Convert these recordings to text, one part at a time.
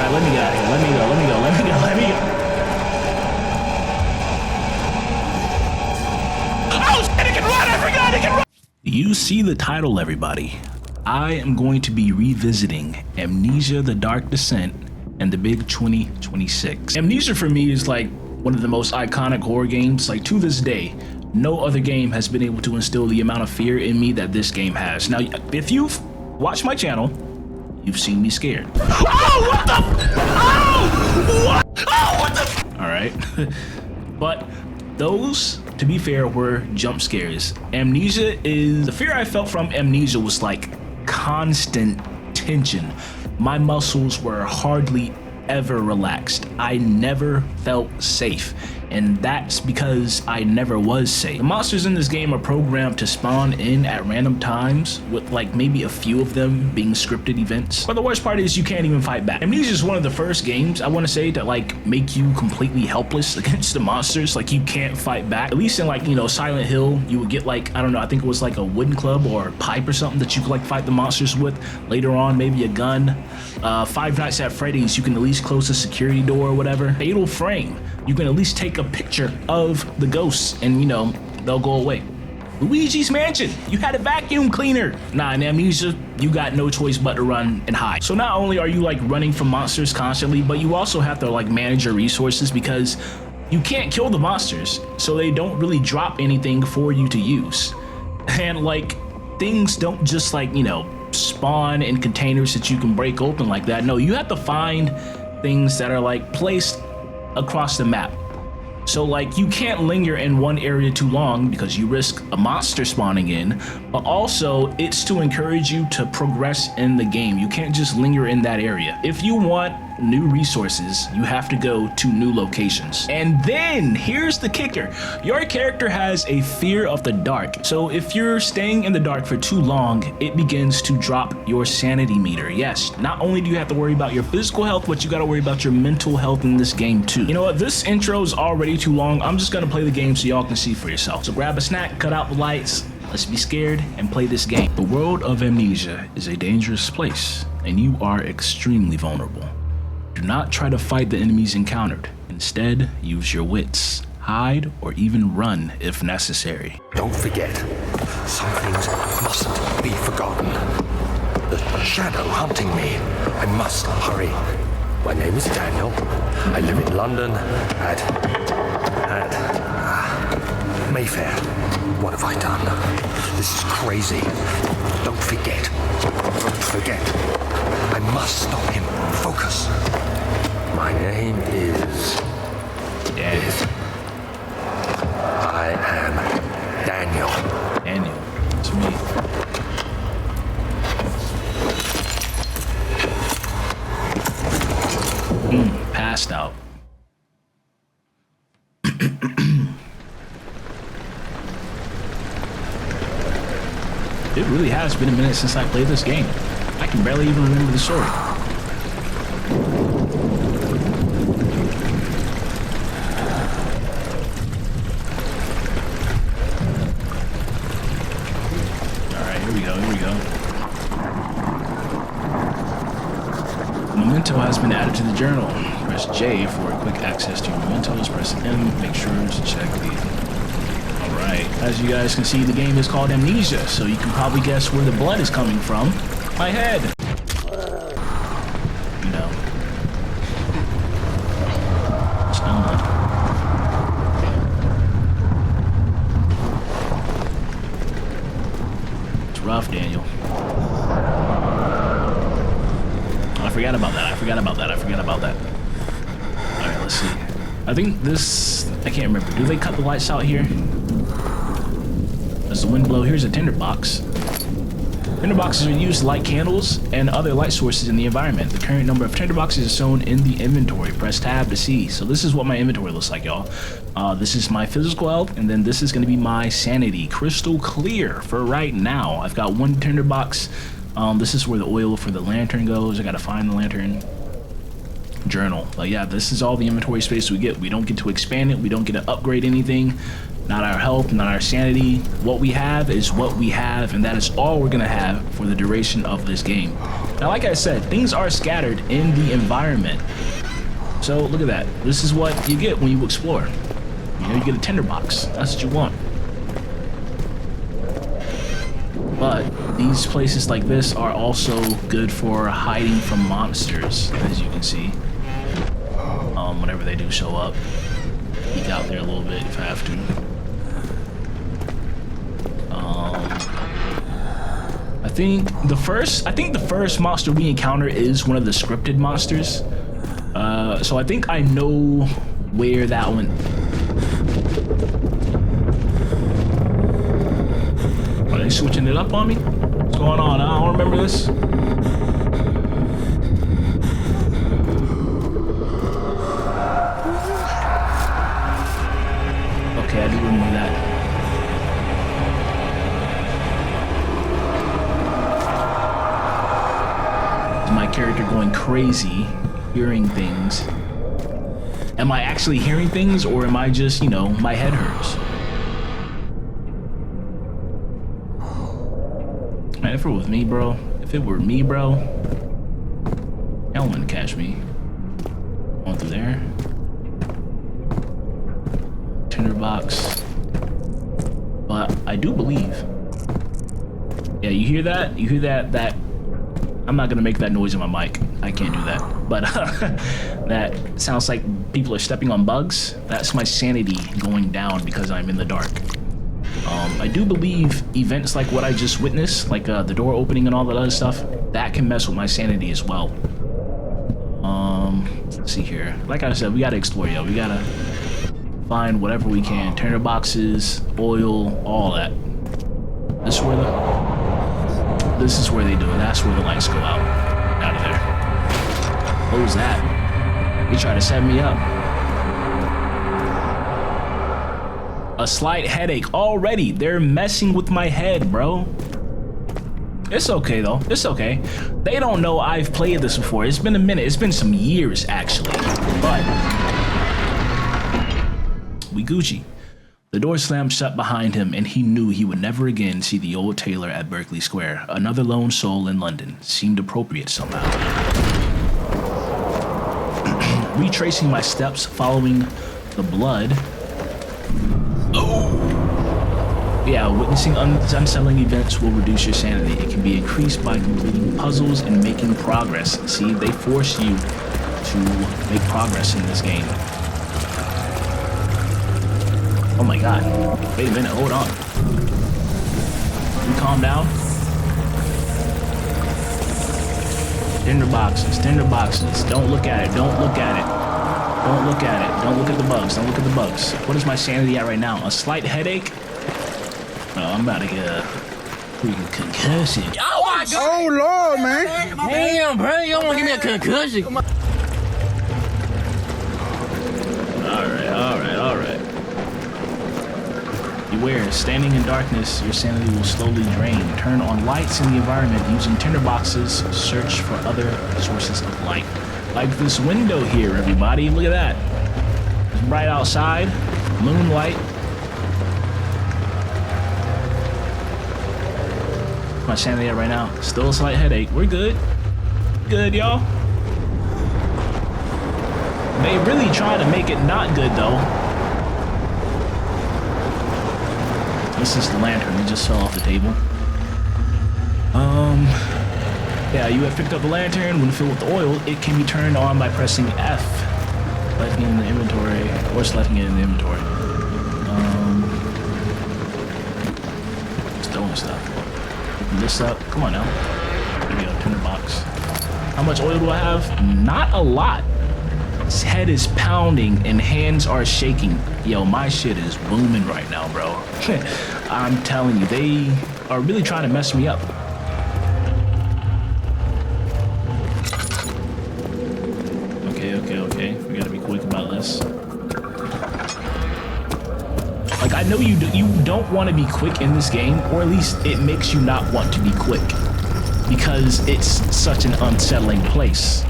right, let me get out of here. Let me go. Oh, shit, it can run. I forgot it can run. You see the title, everybody. I am going to be revisiting Amnesia: The Dark Descent and the big 2026. Amnesia for me is like one of the most iconic horror games. Like to this day, no other game has been able to instill the amount of fear in me that this game has. Now, if you've watched my channel, you've seen me scared. Oh, what the? Oh, what? Oh, what the? All right. But those, to be fair, were jump scares. The fear I felt from Amnesia was like constant tension. My muscles were hardly ever relaxed. I never felt safe, and that's because I never was safe. The monsters in this game are programmed to spawn in at random times, with like maybe a few of them being scripted events. But the worst part is you can't even fight back. Amnesia is one of the first games I want to say to like make you completely helpless against the monsters. Like you can't fight back. At least in like, you know, Silent Hill, you would get like, I don't know, I think it was like a wooden club or a pipe or something that you could like fight the monsters with. Later on, maybe a gun. Five Nights at Freddy's, you can at least close a security door or whatever. Fatal Frame, you can at least take a picture of the ghosts and, you know, they'll go away. Luigi's Mansion, you had a vacuum cleaner. Nah, in Amnesia, you got no choice but to run and hide. So not only are you like running from monsters constantly, but you also have to like manage your resources because you can't kill the monsters, so they don't really drop anything for you to use. And like, things don't just like, you know, spawn in containers that you can break open like that. No, you have to find things that are like placed across the map. So like you can't linger in one area too long because you risk a monster spawning in, but also it's to encourage you to progress in the game. You can't just linger in that area. If you want new resources, you have to go to new locations. And then here's the kicker. Your character has a fear of the dark. So if you're staying in the dark for too long, it begins to drop your sanity meter. Yes, not only do you have to worry about your physical health, but you got to worry about your mental health in this game too. You know what? This intro is already too long. I'm just going to play the game so y'all can see for yourself. So grab a snack, cut out the lights, let's be scared and play this game. The world of Amnesia is a dangerous place and you are extremely vulnerable. Do not try to fight the enemies encountered. Instead, use your wits. Hide or even run if necessary. Don't forget, some things mustn't be forgotten. The shadow hunting me. I must hurry. My name is Daniel. I live in London at Mayfair. What have I done? This is crazy. Don't forget. I must stop him. Focus. My name is... I am Daniel. Daniel, it's me. Passed out. It really has been a minute since I played this game. I can barely even remember the story. Here we go. Memento has been added to the journal. Press J for quick access to your mementos. Press M, make sure to check the... Alright, as you guys can see, the game is called Amnesia, so you can probably guess where the blood is coming from. My head. You know. Stone. Rough, Daniel. I forgot about that. Alright, let's see. I think this... I can't remember. Do they cut the lights out here? Does the wind blow? Here's a tinderbox. Tinderboxes are used to light candles and other light sources in the environment. The current number of tinderboxes is shown in the inventory. Press tab to see. So this is what my inventory looks like, y'all. This is my physical health, and then this is going to be my sanity. Crystal clear for right now. I've got one tinderbox. This is where the oil for the lantern goes. I got to find the lantern. Journal. But yeah, this is all the inventory space we get. We don't get to expand it. We don't get to upgrade anything. Not our health, not our sanity. What we have is what we have, and that is all we're gonna have for the duration of this game. Now, like I said, things are scattered in the environment. So look at that. This is what you get when you explore. You know, you get a tinderbox. That's what you want. But these places like this are also good for hiding from monsters, as you can see. Whenever they do show up, peek out there a little bit if I have to. I think the first monster we encounter is one of the scripted monsters. So I think I know where that one. Are they switching it up on me? What's going on? I don't remember this. Okay, I do remember that. Is my character going crazy, hearing things? Am I actually hearing things, or am I just, you know, my head hurts? Man, if it was me, bro. If it were me, bro. Y'all wouldn't catch me. Going through there. Tinderbox. But I do believe. Yeah, you hear that? You hear that? I'm not gonna make that noise in my mic. I can't do that. But that sounds like people are stepping on bugs. That's my sanity going down because I'm in the dark. I do believe events like what I just witnessed, like the door opening and all that other stuff, that can mess with my sanity as well. Let's see here. Like I said, we gotta explore, yo. We gotta find whatever we can. Turner boxes, oil, all that. This is where they do it. That's where the lights go out. Out of there. What was that? They tried to set me up. A slight headache already. They're messing with my head, bro. It's okay though. It's okay. They don't know I've played this before. It's been a minute. It's been some years actually. But we Gucci. The door slammed shut behind him, and he knew he would never again see the old tailor at Berkeley Square. Another lone soul in London seemed appropriate somehow. Retracing my steps, following the blood. Oh! Yeah, witnessing unsettling events will reduce your sanity. It can be increased by completing puzzles and making progress. See, they force you to make progress in this game. Oh my god. Wait a minute, hold on. You calm down. Tinder boxes. Don't look at it. Don't look at it. Don't look at it. Don't look at the bugs. Don't look at the bugs. What is my sanity at right now? A slight headache? Oh, I'm about to get a freaking concussion. Oh my god! Oh lord, man! Damn, bro, you don't want to give me a concussion. Alright. Beware, standing in darkness, your sanity will slowly drain. Turn on lights in the environment using tinderboxes. Search for other sources of light. Like this window here, everybody. Look at that. It's bright outside. Moonlight. My sanity at right now. Still a slight headache. We're good. Good, y'all. They really try to make it not good, though. This is the lantern. It just fell off the table. Yeah, you have picked up the lantern. When filled with oil, it can be turned on by pressing F. Selecting it in the inventory, or selecting it in the inventory. Stolen stuff. Open this up. Come on now. There we go. Tinder box. How much oil do I have? Not a lot. His head is pounding and hands are shaking. Yo, my shit is booming right now, bro. I'm telling you, they are really trying to mess me up. Okay. We gotta be quick about this. Like, I know you don't want to be quick in this game, or at least it makes you not want to be quick. Because it's such an unsettling place.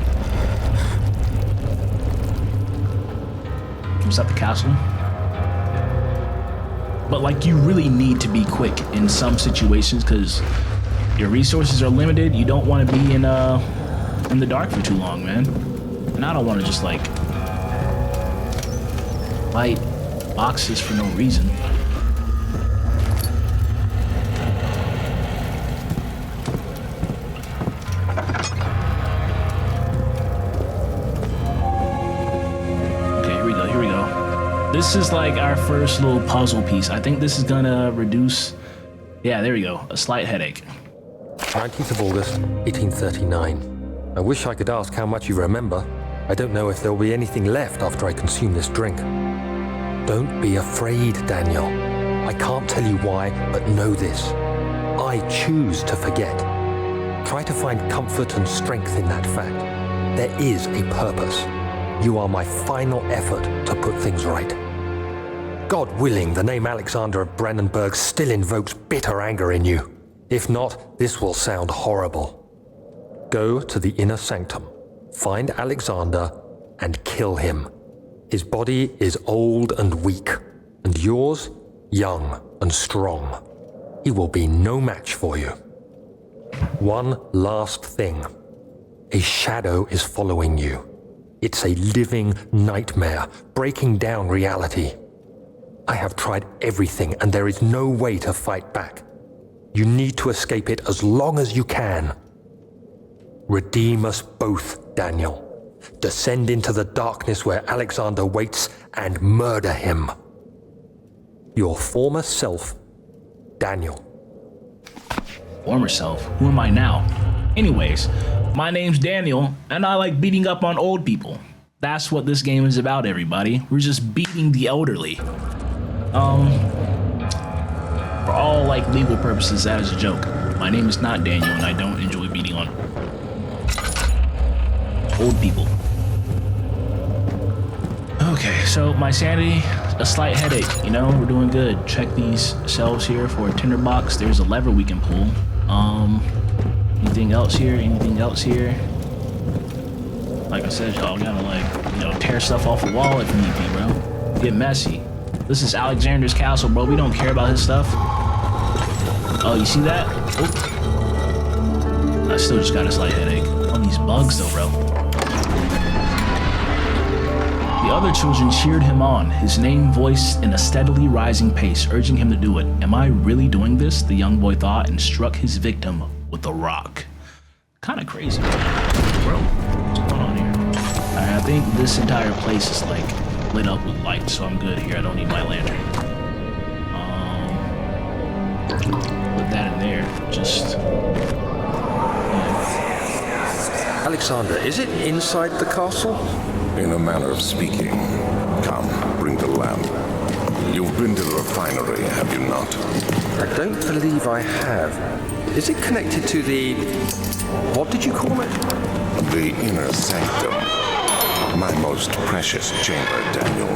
Was that the castle? But like, you really need to be quick in some situations, because Your resources are limited. You don't want to be in the dark for too long, man. And I don't want to just like light boxes for no reason. This is like our first little puzzle piece. I think this is gonna reduce, yeah, there we go, a slight headache. 19th of August, 1839. I wish I could ask how much you remember. I don't know if there will be anything left after I consume this drink. Don't be afraid, Daniel. I can't tell you why, but know this. I choose to forget. Try to find comfort and strength in that fact. There is a purpose. You are my final effort to put things right. God willing, the name Alexander of Brandenburg still invokes bitter anger in you. If not, this will sound horrible. Go to the inner sanctum, find Alexander, and kill him. His body is old and weak, and yours, young and strong. He will be no match for you. One last thing. A shadow is following you. It's a living nightmare, breaking down reality. I have tried everything, and there is no way to fight back. You need to escape it as long as you can. Redeem us both, Daniel. Descend into the darkness where Alexander waits and murder him. Your former self, Daniel. Former self? Who am I now? Anyways, my name's Daniel, and I like beating up on old people. That's what this game is about, everybody. We're just beating the elderly. For all like legal purposes, that is a joke. My name is not Daniel, and I don't enjoy beating on old people. Okay, so my sanity, a slight headache, you know, we're doing good. Check these shelves here for a tinderbox. There's a lever we can pull. Anything else here? Anything else here? Like I said, y'all gotta like, you know, tear stuff off the wall if need be, bro. Get messy. This is Alexander's castle, bro. We don't care about his stuff. Oh, you see that? Oh. I still just got a slight headache. Oh, these bugs though, bro. The other children cheered him on, his name voiced in a steadily rising pace, urging him to do it. Am I really doing this? The young boy thought, and struck his victim with a rock. Kind of crazy, bro. What's going on here? Alright, I think this entire place is like lit up with light, so I'm good here. I don't need my lantern. Put that in there. Just. Yeah. Alexander, is it inside the castle? In a manner of speaking. Come, bring the lamp. You've been to the refinery, have you not? I don't believe I have. Is it connected to the... what did you call it? The inner sanctum. My most precious chamber, Daniel.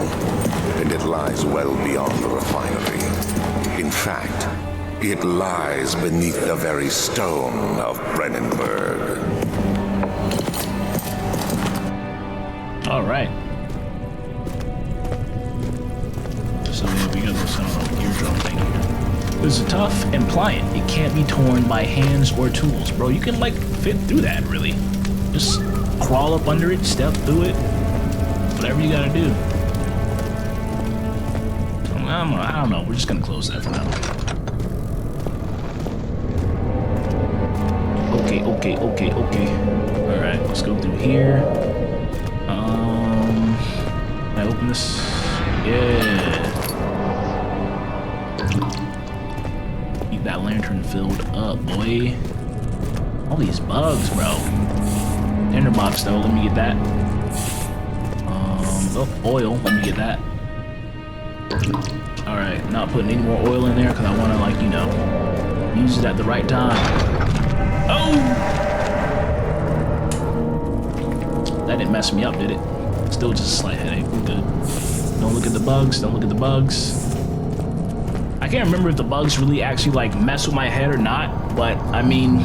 And it lies well beyond the refinery. In fact, it lies beneath the very stone of Brandenburg. All right. So yeah, we got this eardrum thing here. This is tough and pliant. It can't be torn by hands or tools, bro. You can like fit through that, really. Just crawl up under it, step through it, whatever you gotta do. I don't know. We're just gonna close that for now. Okay. All right, let's go through here. Can I open this? Yeah. Keep that lantern filled up, boy. All these bugs, bro. Tinderbox though, let me get that. Oil, let me get that. Alright, not putting any more oil in there because I want to, like, you know, use it at the right time. Oh! That didn't mess me up, did it? Still just a slight headache, we're good. Don't look at the bugs, don't look at the bugs. I can't remember if the bugs really actually, like, mess with my head or not, but, I mean...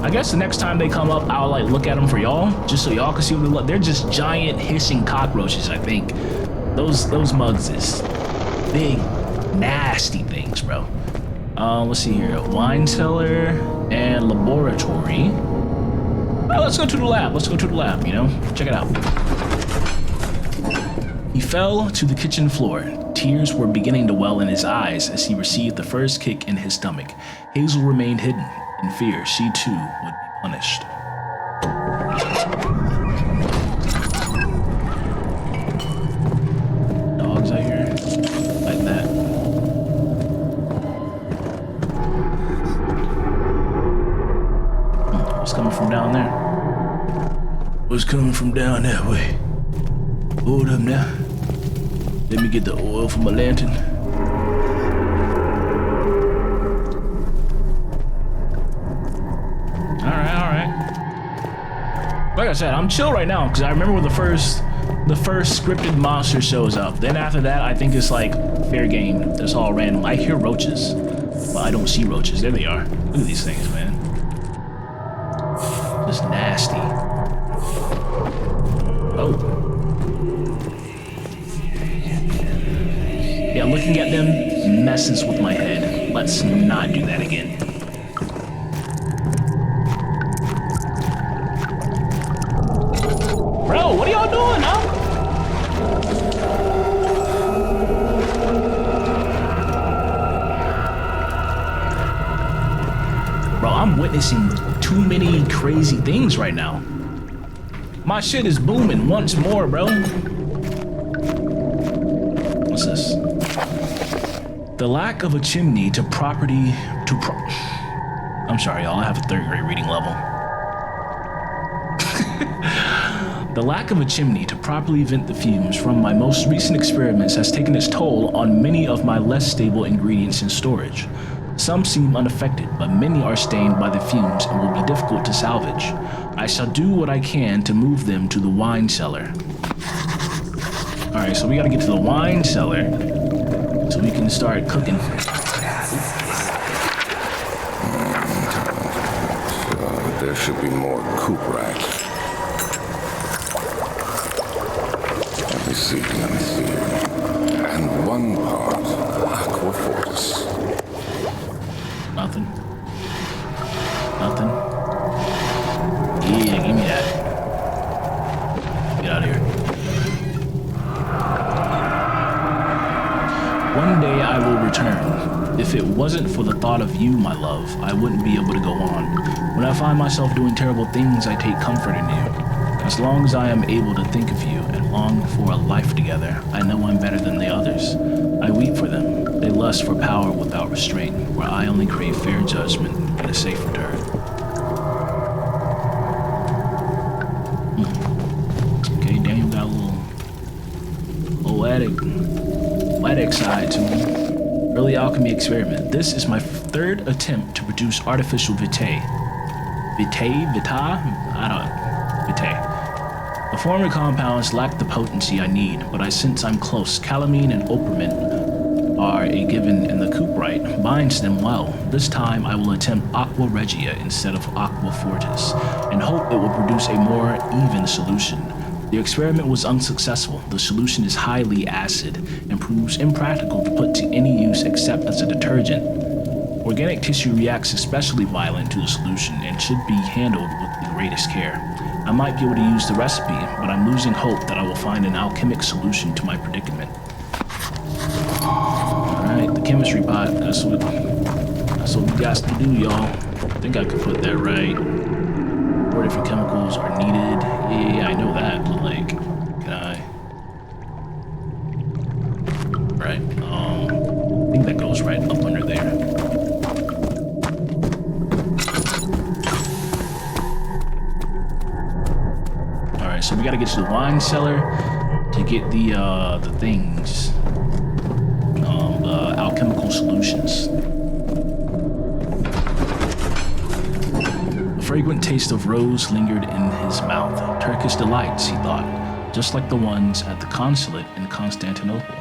I guess the next time they come up, I'll like look at them for y'all, just so y'all can see what they look. They're just giant hissing cockroaches, I think. Those mugs is big, nasty things, bro. Let's see here. Wine cellar and laboratory. Oh, let's go to the lab. Let's go to the lab, you know? Check it out. He fell to the kitchen floor. Tears were beginning to well in his eyes as he received the first kick in his stomach. Hazel remained hidden in fear she too would be punished. Dogs out here. Like that. What's coming from down there? What's coming from down that way? Hold up now. Let me get the oil from my lantern. Alright. Like I said, I'm chill right now because I remember when the first scripted monster shows up. Then after that, I think it's like fair game. It's all random. I hear roaches, but I don't see roaches. There they are. Look at these things, man. Just nasty. Oh. Yeah, looking at them messes with my head. Let's not do that again. Bro, what are y'all doing, huh? Bro, I'm witnessing too many crazy things right now. My shit is booming once more, bro. What's this? The lack of a chimney to property to I'm sorry, y'all. I have a 3rd grade reading level. The lack of a chimney to properly vent the fumes from my most recent experiments has taken its toll on many of my less stable ingredients in storage. Some seem unaffected, but many are stained by the fumes and will be difficult to salvage. I shall do what I can to move them to the wine cellar. Alright, so we gotta get to the wine cellar so we can start cooking. There should be more coop racks. Let me see. And one part aqua fortis. Nothing. Yeah, give me that. Get out of here. One day I will return. If it wasn't for the thought of you, my love, I wouldn't be able to go on. When I find myself doing terrible things, I take comfort in you. As long as I am able to think of you and long for a life together, I know I'm better than the others. I weep for them. They lust for power without restraint, where I only crave fair judgment and a safe return. Okay, Daniel got a little attic side to him. Early alchemy experiment. This is my 3rd attempt to produce artificial vitae. Vitae. The former compounds lack the potency I need, but I sense I'm close. Calamine and opermin are a given, and the cuprite binds them well. This time I will attempt aqua regia instead of aqua fortis, and hope it will produce a more even solution. The experiment was unsuccessful. The solution is highly acid and proves impractical to put to any use except as a detergent. Organic tissue reacts especially violent to the solution and should be handled with the greatest care. I might be able to use the recipe, but I'm losing hope that I will find an alchemic solution to my predicament. Alright, the chemistry pot, that's what we got to do, y'all. I think I could put that right. 4 different chemicals are needed. Yeah, I know that, but like, can I? Right, I think that goes right up under there. Alright, so we gotta get to the wine cellar to get the things. The alchemical solutions. A fragrant taste of rose lingered in his mouth. Turkish delights, he thought, just like the ones at the consulate in Constantinople.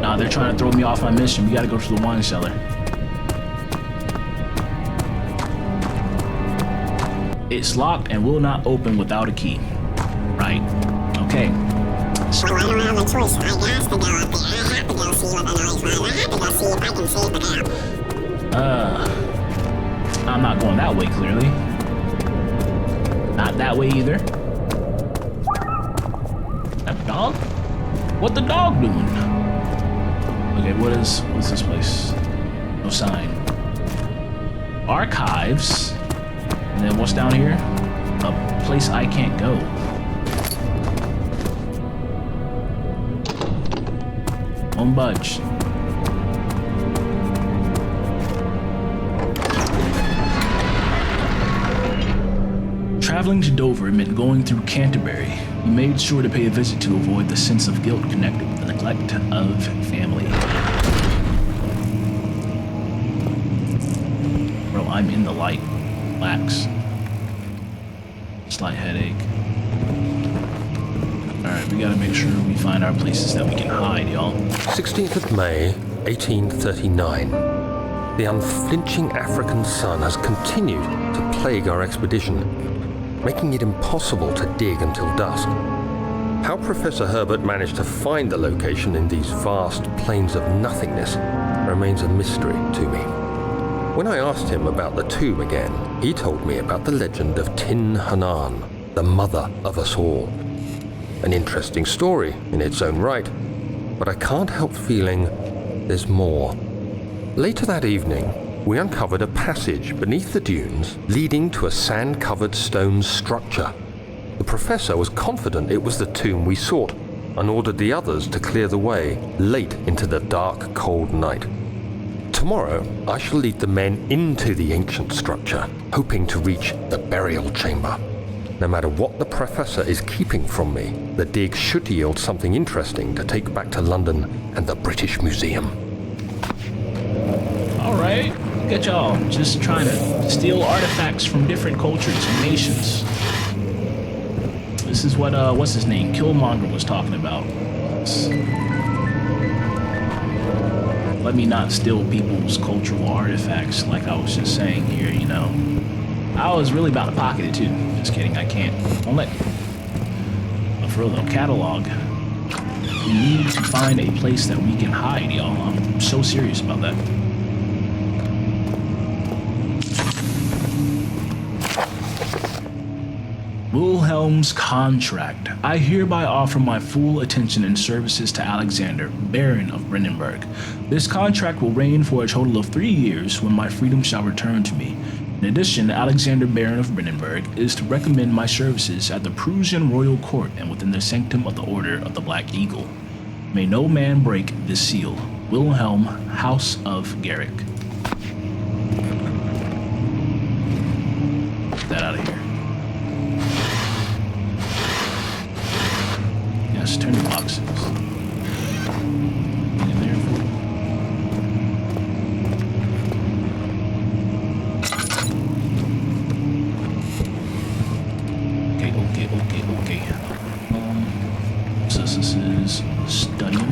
Nah, they're trying to throw me off my mission. We gotta go to the wine cellar. It's locked and will not open without a key. Right. Okay. Well, I don't have a choice. I got to go up there. I have to go see what the noise was. I have to go see if I can save the girl. I'm not going that way, clearly. Not that way either. That dog? What the dog doing? Okay, what's this place? No sign. Archives. And then what's down here? A place I can't go. Won't budge. Traveling to Dover meant going through Canterbury. He made sure to pay a visit to avoid the sense of guilt connected with the neglect of family. Bro, I'm in the light. Relax. Slight headache. Alright, we gotta make sure we find our places that we can hide, y'all. 16th of May, 1839. The unflinching African sun has continued to plague our expedition, making it impossible to dig until dusk. How Professor Herbert managed to find the location in these vast plains of nothingness remains a mystery to me. When I asked him about the tomb again, he told me about the legend of Tin Hanan, the mother of us all. An interesting story in its own right, but I can't help feeling there's more. Later that evening, we uncovered a passage beneath the dunes leading to a sand-covered stone structure. The professor was confident it was the tomb we sought and ordered the others to clear the way late into the dark, cold night. Tomorrow, I shall lead the men into the ancient structure, hoping to reach the burial chamber. No matter what the professor is keeping from me, the dig should yield something interesting to take back to London and the British Museum. Alright, look at y'all, just trying to steal artifacts from different cultures and nations. This is what, what's his name? Killmonger was talking about. Let me not steal people's cultural artifacts, like I was just saying here, you know. I was really about to pocket it too. Just kidding, I can't. Won't let. But for real though, catalog. We need to find a place that we can hide, y'all. I'm so serious about that. Wilhelm's contract. I hereby offer my full attention and services to Alexander, Baron of Brandenburg. This contract will reign for a total of 3 years when my freedom shall return to me. In addition, Alexander, Baron of Brandenburg, is to recommend my services at the Prussian royal court and within the sanctum of the Order of the Black Eagle. May no man break this seal. Wilhelm, House of Garrick. Get that out of here. Yes, turn the boxes. Get in there for it. Okay. So this is studium.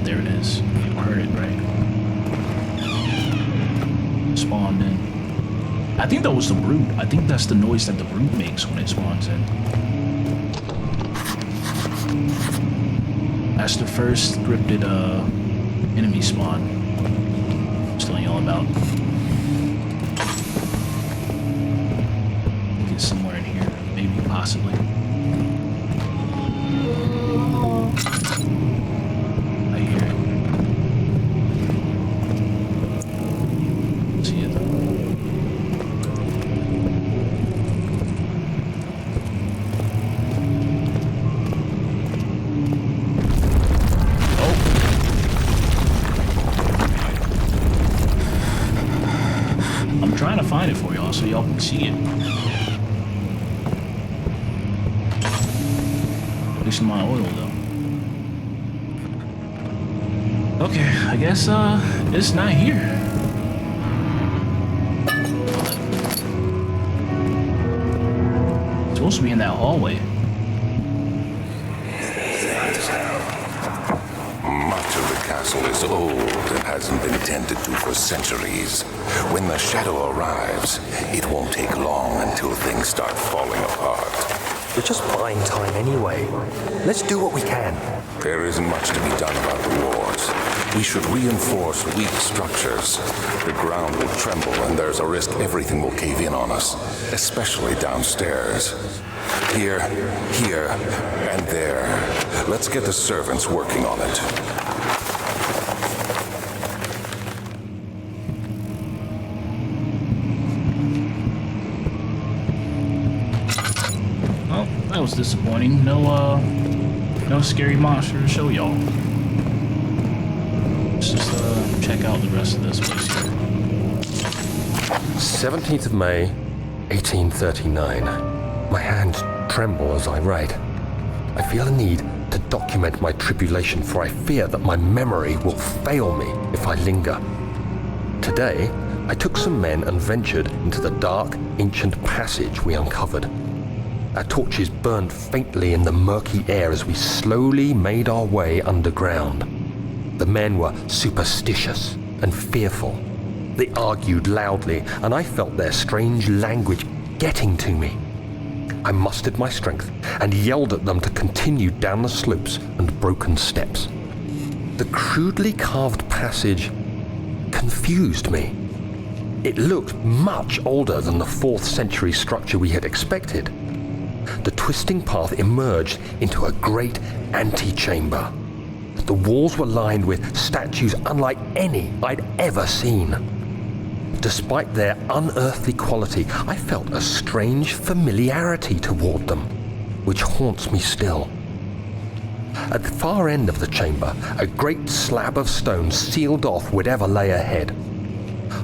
There it is. You heard it right. Spawned in. I think that was the brute. I think that's the noise that the brute makes when it spawns in. That's the first scripted enemy spawn. Just telling y'all about. Get somewhere in here, maybe, possibly. I hear it. See it. Trying to find it for y'all so y'all can see it. Wasting my oil though. Okay, I guess it's not here. It's supposed to be in that hallway. Much of the castle castle is old and hasn't been tended to for centuries. When the shadow arrives, it won't take long until things start falling apart. We're just buying time anyway. Let's do what we can. There isn't much to be done about the wars. We should reinforce weak structures. The ground will tremble and there's a risk everything will cave in on us, especially downstairs. Here, and there. Let's get the servants working on it. Well, that was disappointing. No scary monster to show y'all. Let's just check out the rest of this place here. 17th of May, 1839. My hands tremble as I write. I feel a need to document my tribulation, for I fear that my memory will fail me if I linger. Today, I took some men and ventured into the dark, ancient passage we uncovered. Our torches burned faintly in the murky air as we slowly made our way underground. The men were superstitious and fearful. They argued loudly, and I felt their strange language getting to me. I mustered my strength and yelled at them to continue down the slopes and broken steps. The crudely carved passage confused me. It looked much older than the 4th century structure we had expected. The twisting path emerged into a great antechamber. The walls were lined with statues unlike any I'd ever seen. Despite their unearthly quality, I felt a strange familiarity toward them, which haunts me still. At the far end of the chamber, a great slab of stone sealed off whatever lay ahead.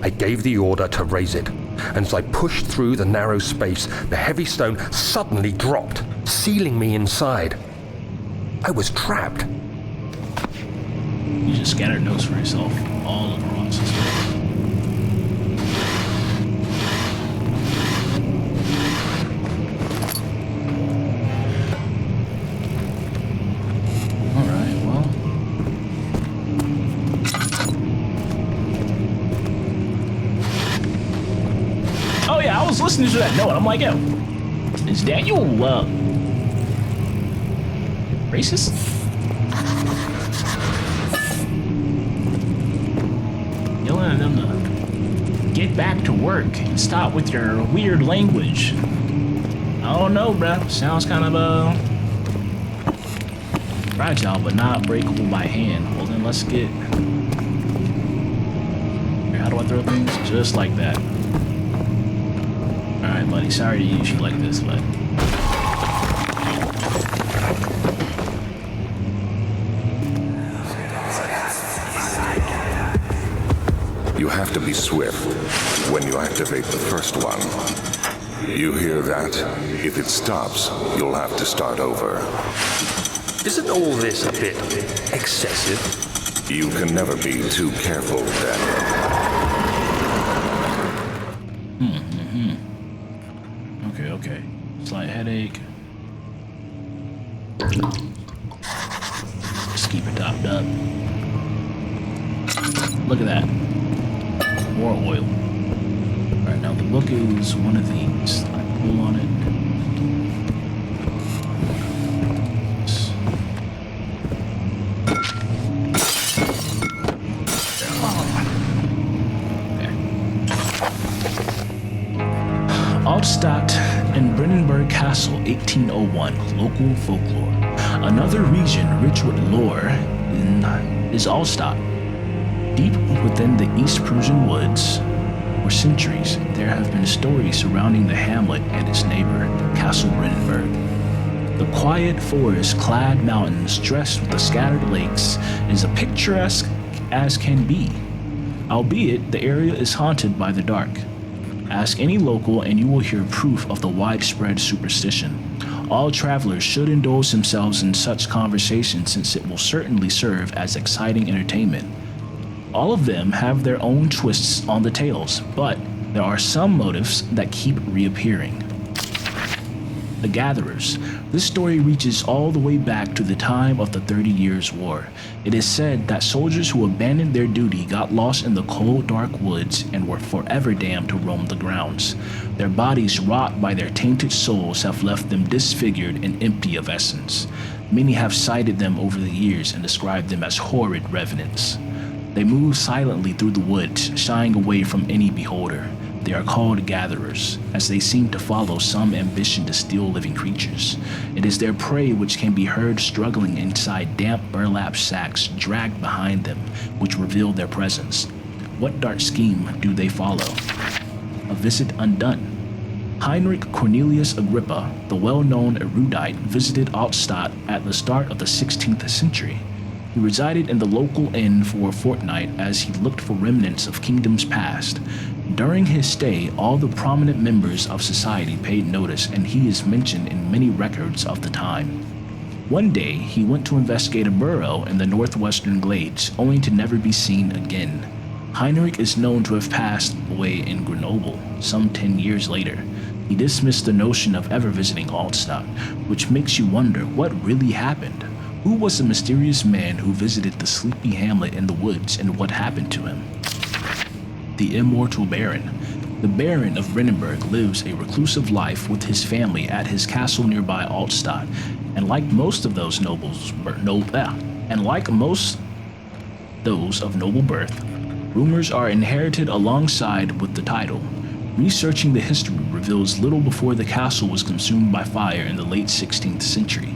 I gave the order to raise it, and as I pushed through the narrow space, the heavy stone suddenly dropped, sealing me inside. I was trapped. You just scattered notes for yourself all across the space. Listening to that note, I'm like, yo, is Daniel racist? Yelling at them to get back to work and stop with your weird language. I don't know, bruh. Sounds kind of fragile, but not breakable by hand. Well, then let's get. How do I throw things? Just like that. Alright, buddy, sorry to use you like this, but... You have to be swift when you activate the first one. You hear that? If it stops, you'll have to start over. Isn't all this a bit excessive? You can never be too careful, Daniel. Okay. Slight headache. Just keep it topped up. Look at that. More oil. Alright, now the book is one of these. I pull on it. Altstadt and Brandenburg Castle, 1801, local folklore. Another region rich with lore is Altstadt. Deep within the East Prussian woods, for centuries, there have been stories surrounding the hamlet and its neighbor, Castle Brandenburg. The quiet forest-clad mountains dressed with the scattered lakes is as picturesque as can be, albeit the area is haunted by the dark. Ask any local and you will hear proof of the widespread superstition. All travelers should indulge themselves in such conversations since it will certainly serve as exciting entertainment. All of them have their own twists on the tales, but there are some motifs that keep reappearing. The Gatherers. This story reaches all the way back to the time of the 30 Years' War. It is said that soldiers who abandoned their duty got lost in the cold, dark woods and were forever damned to roam the grounds. Their bodies, wrought by their tainted souls, have left them disfigured and empty of essence. Many have cited them over the years and described them as horrid revenants. They move silently through the woods, shying away from any beholder. They are called gatherers, as they seem to follow some ambition to steal living creatures. It is their prey which can be heard struggling inside damp burlap sacks dragged behind them, which reveal their presence. What dark scheme do they follow? A visit undone. Heinrich Cornelius Agrippa, the well-known erudite, visited Altstadt at the start of the 16th century. He resided in the local inn for a fortnight as he looked for remnants of kingdoms past. During his stay, all the prominent members of society paid notice, and he is mentioned in many records of the time. One day, he went to investigate a burrow in the northwestern glades, only to never be seen again. Heinrich is known to have passed away in Grenoble some 10 years later. He dismissed the notion of ever visiting Altstadt, which makes you wonder what really happened. Who was the mysterious man who visited the sleepy hamlet in the woods, and what happened to him? The Immortal Baron. The Baron of Brandenburg lives a reclusive life with his family at his castle nearby Altstadt, and like most of those of noble birth, rumors are inherited alongside with the title. Researching the history reveals little before the castle was consumed by fire in the late 16th century.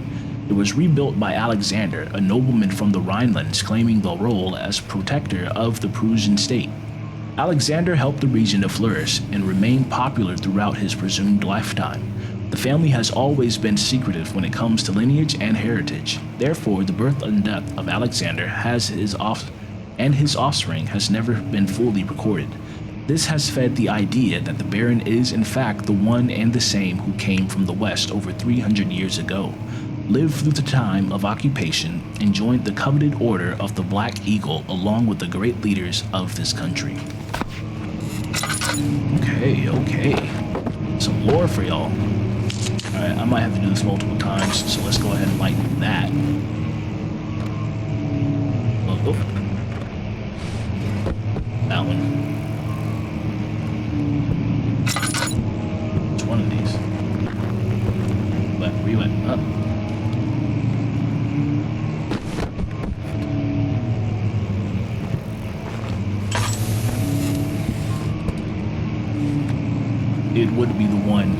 It was rebuilt by Alexander, a nobleman from the Rhinelands claiming the role as protector of the Prussian state. Alexander helped the region to flourish and remain popular throughout his presumed lifetime. The family has always been secretive when it comes to lineage and heritage. Therefore, the birth and death of Alexander his offspring has never been fully recorded. This has fed the idea that the Baron is in fact the one and the same who came from the west over 300 years ago, lived through the time of occupation, and joined the coveted order of the Black Eagle along with the great leaders of this country. Okay. Some lore for y'all. Alright, I might have to do this multiple times, so let's go ahead and light that. Oh. That one. Which one of these? Where you at? Up. It would be the one.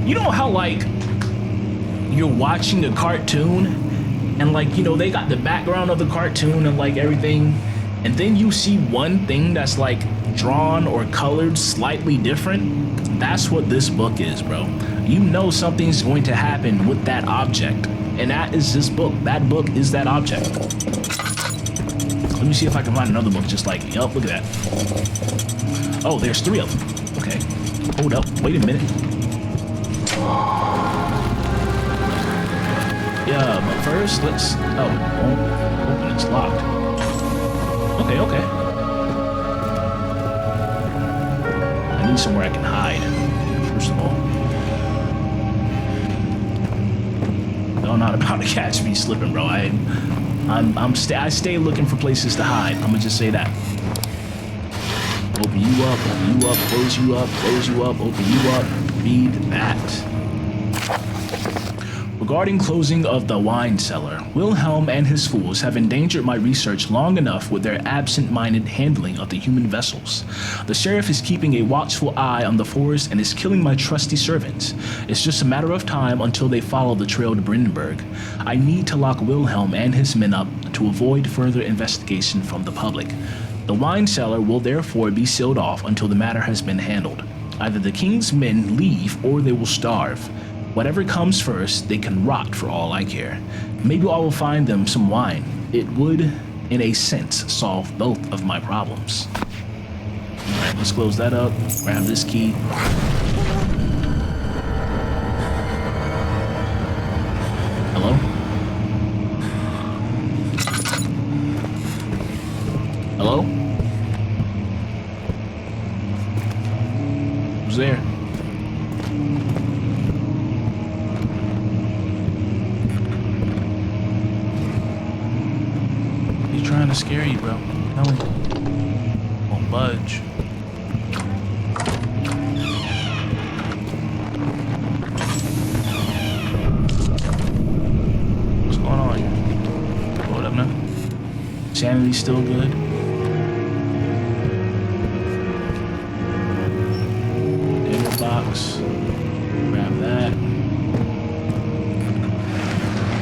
You know how like you're watching a cartoon and like, you know, they got the background of the cartoon and like everything, and then you see one thing that's like drawn or colored slightly different? That's what this book is, bro. You know something's going to happen with that object, and that is this book. That book is that object. Let me see if I can find another book just like, yup, look at that. Oh, there's 3 of them. Okay. Hold up, wait a minute. Yeah, but first, let's... Oh, it won't open, it's locked. Okay. I need somewhere I can hide, first of all. No, I'm not about to catch me slipping, bro. I stay looking for places to hide. I'm gonna just say that. Open you up, close you up, open you up, read that. Regarding closing of the wine cellar, Wilhelm and his fools have endangered my research long enough with their absent-minded handling of the human vessels. The sheriff is keeping a watchful eye on the forest and is killing my trusty servants. It's just a matter of time until they follow the trail to Brandenburg. I need to lock Wilhelm and his men up to avoid further investigation from the public. The wine cellar will therefore be sealed off until the matter has been handled. Either the king's men leave or they will starve. Whatever comes first, they can rot for all I care. Maybe I will find them some wine. It would, in a sense, solve both of my problems. Alright, let's close that up. Grab this key. Hello? Hello? Who's there? trying to scare you, bro. I'm telling you. Won't budge. What's going on here? What up now? Sanity's still good. Dinner box. Grab that.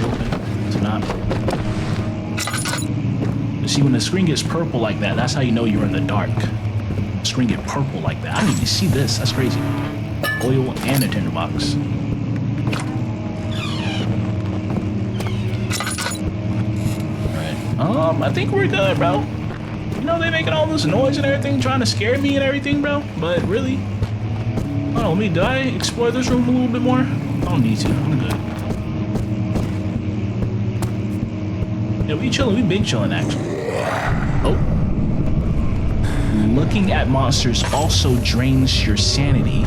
Open. It's not. See, when the screen gets purple like that, that's how you know you're in the dark. The screen get purple like that. I didn't even see this. That's crazy. Oil and a tinder box. Alright. I think we're good, bro. You know, they making all this noise and everything, trying to scare me and everything, bro. But really, I don't know, did I explore this room a little bit more? I don't need to. I'm good. Yeah, we chilling. We big chilling, actually. Oh. Looking at monsters also drains your sanity.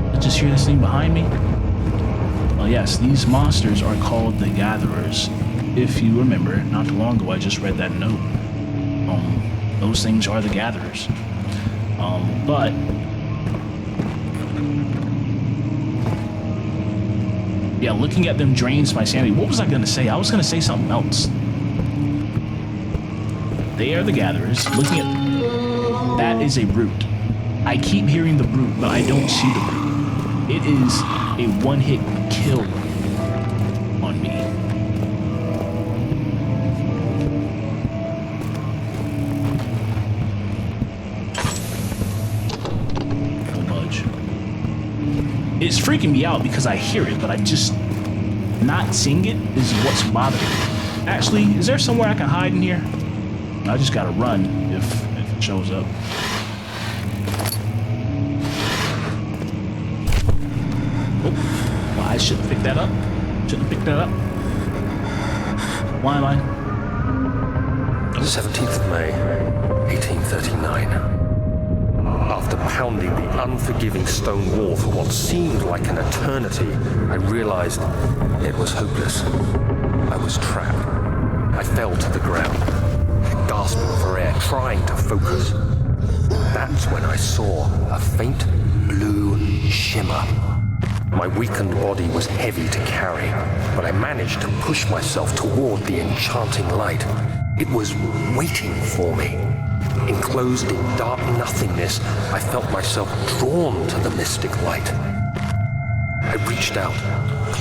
I just hear this thing behind me. Well, yes, these monsters are called the Gatherers. If you remember, not too long ago, I just read that note. Those things are the Gatherers. But yeah, looking at them drains my sanity. What was I gonna say? I was gonna say something else. They are the Gatherers. Looking at that is a brute. I keep hearing the brute, but I don't see the brute. It is a one-hit kill on me. No budge. It's freaking me out because I hear it, but I just not seeing it is what's bothering me. Actually, is there somewhere I can hide in here? I just gotta run if it shows up. Oh, well, I shouldn't pick that up. Shouldn't pick that up. Why am I? 17th of May, 1839. After pounding the unforgiving stone wall for what seemed like an eternity, I realized it was hopeless. I was trapped. I fell to the ground, gasping for air, trying to focus. That's when I saw a faint blue shimmer. My weakened body was heavy to carry, but I managed to push myself toward the enchanting light. It was waiting for me. Enclosed in dark nothingness, I felt myself drawn to the mystic light. I reached out.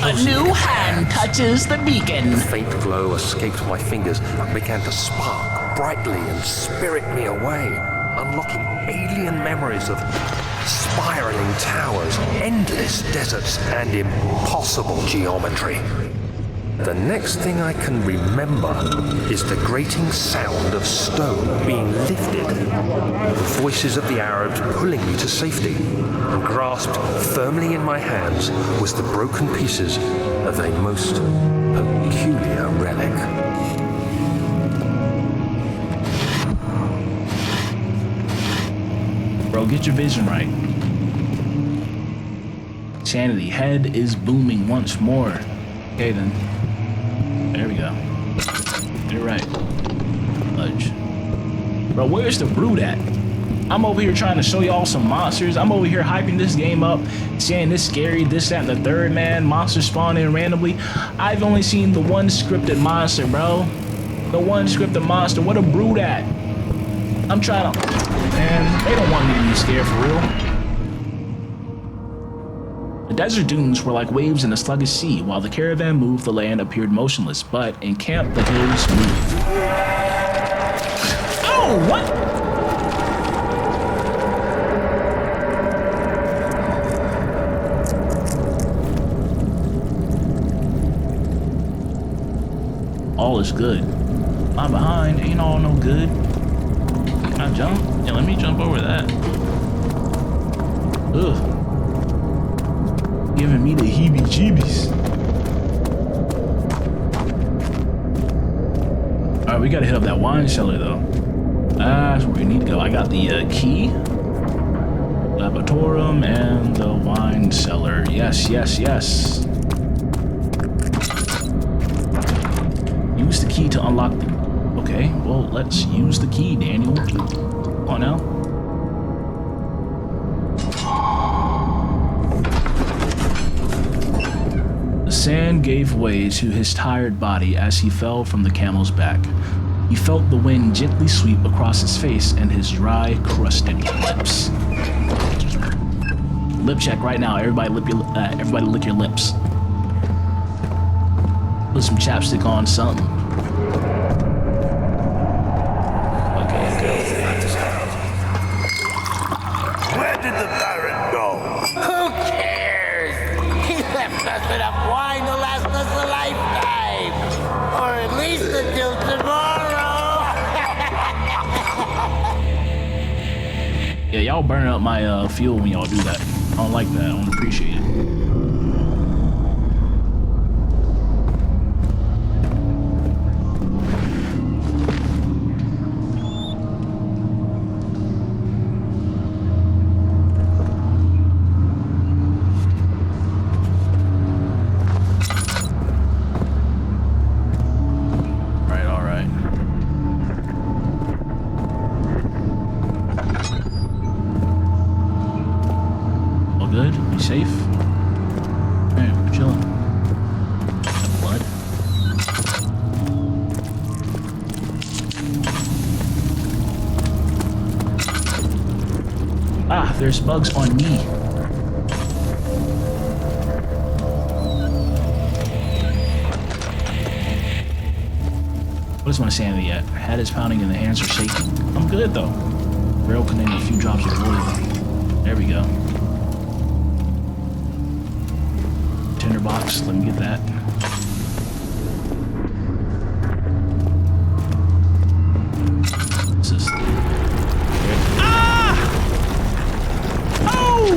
A new hand touches the beacon. The faint glow escaped my fingers and began to spark brightly and spirit me away, unlocking alien memories of spiraling towers, endless deserts, and impossible geometry. The next thing I can remember is the grating sound of stone being lifted, the voices of the Arabs pulling me to safety, and grasped firmly in my hands was the broken pieces of a most peculiar relic. Bro, get your vision right. Sanity, head is booming once more. Okay then. There we go. You're right. Fudge. Bro, where's the brute at? I'm over here trying to show y'all some monsters. I'm over here hyping this game up, saying this scary, this, that, and the third, man. Monsters spawning randomly. I've only seen the one scripted monster, bro. The one scripted monster. What a brute at? I'm trying to... Man, they don't want me to be scared for real. The desert dunes were like waves in a sluggish sea. While the caravan moved, the land appeared motionless. But in camp, the hills moved. Oh, what? All is good. I'm behind. Ain't all no good. Can I jump? Yeah, let me jump over that. Ugh. Giving me the heebie-jeebies. Alright, we gotta hit up that wine cellar though. That's where we need to go. I got the key, laboratorium, and the wine cellar. Yes, yes, yes. unlock the... Okay, well, let's use the key, Daniel. Come on now. The sand gave way to his tired body as he fell from the camel's back. He felt the wind gently sweep across his face and his dry, crusted lips. Lip check right now. Everybody lick your lips. Put some chapstick on something. Where did the Baron go? Who cares? He left us enough wine to last us a lifetime. Or at least until tomorrow. Yeah, y'all burn up my fuel when y'all do that. I don't like that. I don't appreciate it. Safe. Alright, we're chilling. Got blood. Ah, there's bugs on me. What is my sanity at? Head is pounding and the hands are shaking. I'm good though. Barrel containing a few drops of oil. There we go. Box. Let me get that. This is... Ah! Oh!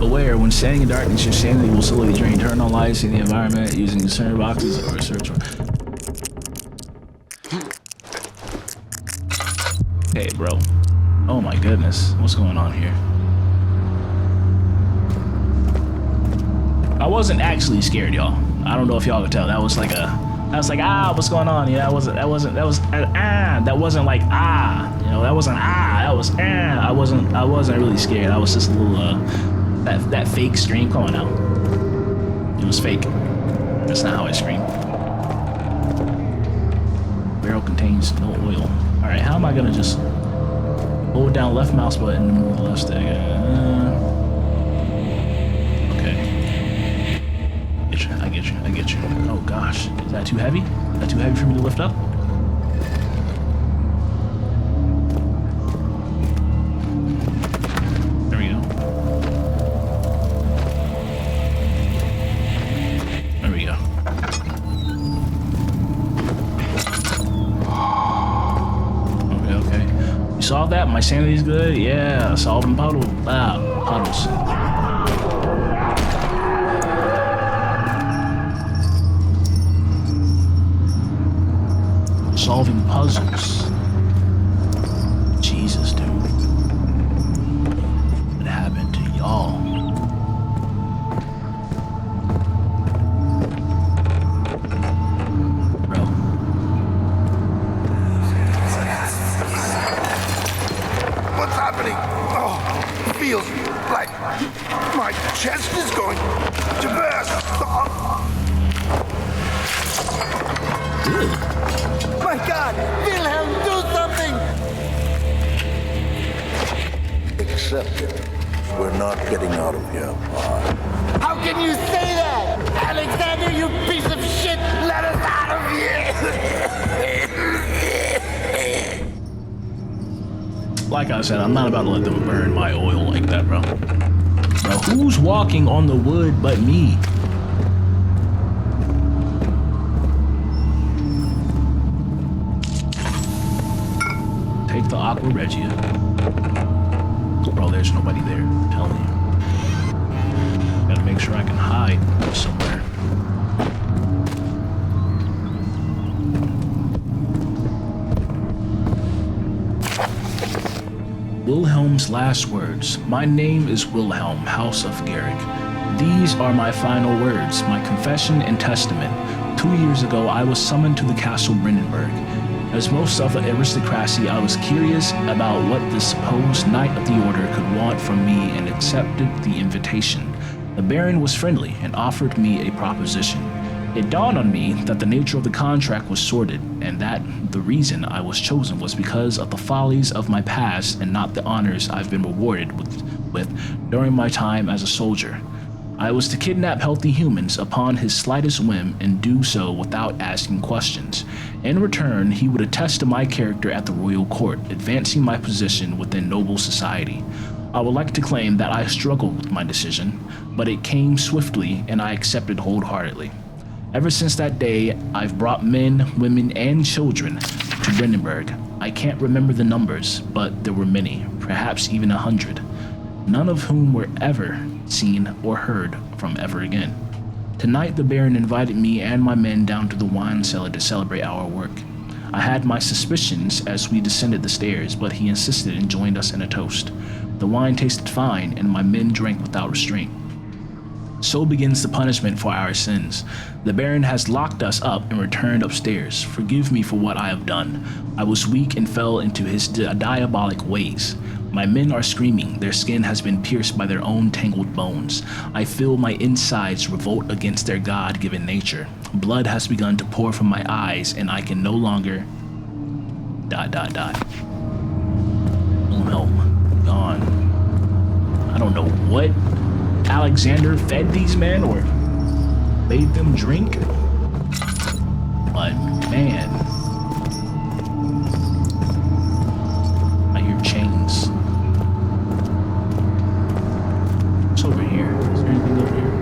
Aware, when standing in darkness, your sanity will slowly drain. Turn on lights in the environment using the center boxes or search for... Hey, bro. Oh my goodness. What's going on here? I wasn't actually scared, y'all. I don't know if y'all could tell. That was like what's going on? Yeah, that wasn't like, you know, that wasn't I wasn't really scared. I was just a little, that fake scream coming out. It was fake. That's not how I scream. Barrel contains no oil. All right, how am I gonna just hold down left mouse button and move the left stick? I get you. Oh gosh, is that too heavy? Is that too heavy for me to lift up? There we go. There we go. Okay. You solved that? My sanity's good? Yeah, solving puddles. Solving puzzles. Jesus, dude. What happened to y'all? Bro. What's happening? Oh, it feels like my chest is going to burst. My God! Wilhelm, do something! Accept it. We're not getting out of here alive. How can you say that? Alexander, you piece of shit! Let us out of here! Like I said, I'm not about to let them burn my oil like that, bro. Bro, who's walking on the wood but me? Take the Aqua Regia. Bro, there's nobody there. I'm telling you. Gotta make sure I can hide somewhere. Wilhelm's last words. My name is Wilhelm, House of Garrick. These are my final words, my confession and testament. 2 years ago, I was summoned to the castle Brandenburg. As most of the aristocracy, I was curious about what the supposed Knight of the Order could want from me and accepted the invitation. The Baron was friendly and offered me a proposition. It dawned on me that the nature of the contract was sordid, and that the reason I was chosen was because of the follies of my past and not the honors I've been rewarded with during my time as a soldier. I was to kidnap healthy humans upon his slightest whim and do so without asking questions. In return, he would attest to my character at the royal court, advancing my position within noble society. I would like to claim that I struggled with my decision, but it came swiftly and I accepted wholeheartedly. Ever since that day, I've brought men, women, and children to Brandenburg. I can't remember the numbers, but there were many, perhaps even 100, none of whom were ever seen or heard from ever again. Tonight, the Baron invited me and my men down to the wine cellar to celebrate our work. I had my suspicions as we descended the stairs, but he insisted and joined us in a toast. The wine tasted fine, and my men drank without restraint. So begins the punishment for our sins. The Baron has locked us up and returned upstairs. Forgive me for what I have done. I was weak and fell into his diabolic ways. My men are screaming. Their skin has been pierced by their own tangled bones. I feel my insides revolt against their God-given nature. Blood has begun to pour from my eyes, and I can no longer... ... Oh no. Gone. I don't know what Alexander fed these men or made them drink, but man, I hear chains. What's over here? Is there anything over here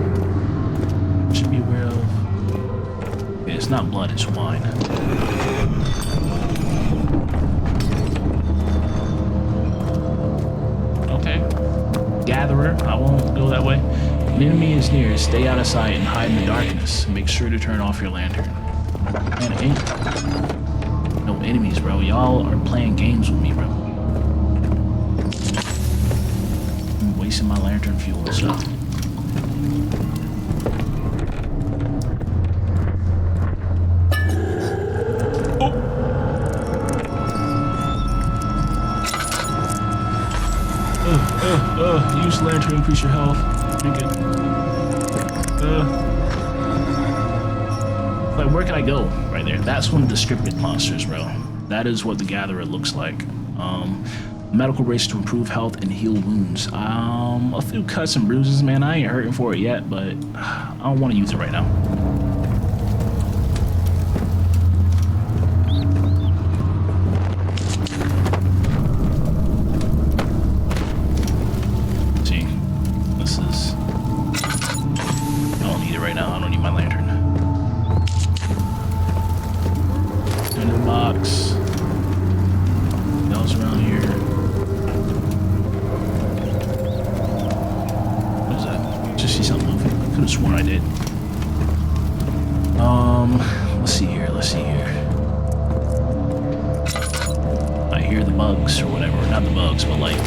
I should be aware of? Yeah, it's not blood, it's wine. Gatherer, I won't go that way. An enemy is near. Stay out of sight and hide in the darkness. Make sure to turn off your lantern. Man, ain't no enemies, bro. Y'all are playing games with me, bro. I'm wasting my lantern fuel and stuff. Use lantern to increase your health. Drink it. Like, where can I go? Right there. That's one of the scripted monsters, bro. That is what the Gatherer looks like. Medical race to improve health and heal wounds. A few cuts and bruises, man. I ain't hurting for it yet, but I don't want to use it right now. Let's see here. I hear the bugs or whatever. Not the bugs, but like